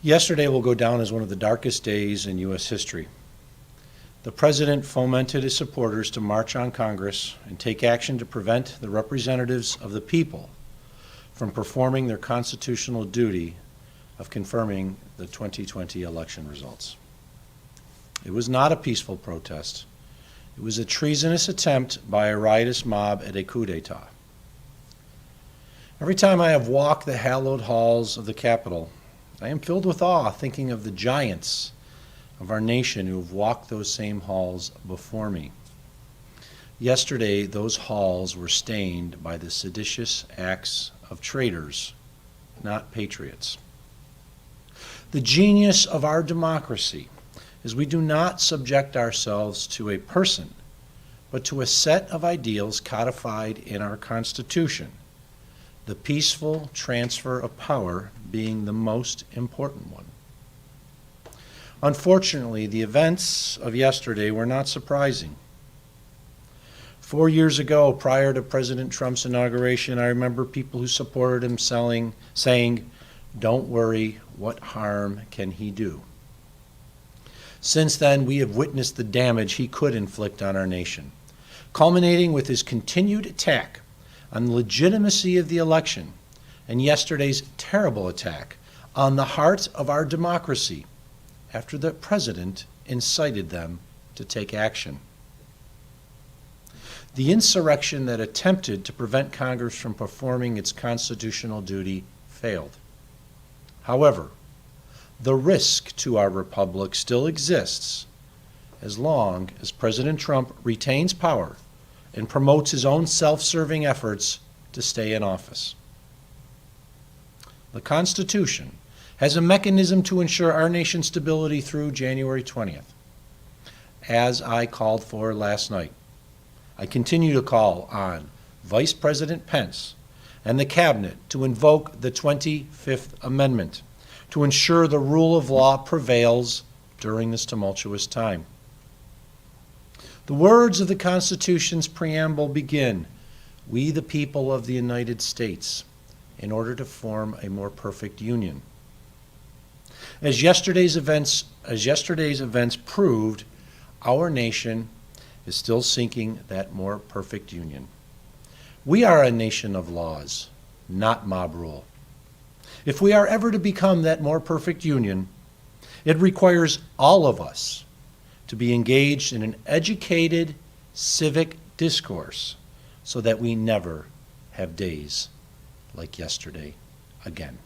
Yesterday will go down as one of the darkest days in U.S. history. The President fomented his supporters to march on Congress and take action to prevent the representatives of the people from performing their constitutional duty of confirming the 2020 election results. It was not a peaceful protest. It was a treasonous attempt by a riotous mob at a coup d'etat. Every time I have walked the hallowed halls of the Capitol, I am filled with awe thinking of the giants of our nation who have walked those same halls before me. Yesterday, those halls were stained by the seditious acts of traitors, not patriots. The genius of our democracy is we do not subject ourselves to a person, but to a set of ideals codified in our Constitution, the peaceful transfer of power being the most important one. Unfortunately, the events of yesterday were not surprising. 4 years ago, prior to President Trump's inauguration, I remember people who supported him saying, "Don't worry, what harm can he do?" Since then, we have witnessed the damage he could inflict on our nation, culminating with his continued attack on the legitimacy of the election and yesterday's terrible attack on the heart of our democracy after the President incited them to take action. The insurrection that attempted to prevent Congress from performing its constitutional duty failed. However, the risk to our republic still exists as long as President Trump retains power and promotes his own self-serving efforts to stay in office. The Constitution has a mechanism to ensure our nation's stability through January 20th. As I called for last night, I continue to call on Vice President Pence and the Cabinet to invoke the 25th Amendment to ensure the rule of law prevails during this tumultuous time. The words of the Constitution's preamble begin, "We the people of the United States," in order to form a more perfect union. As yesterday's events proved, our nation is still seeking that more perfect union. We are a nation of laws, not mob rule. If we are ever to become that more perfect union, it requires all of us to be engaged in an educated civic discourse so that we never have days like yesterday again.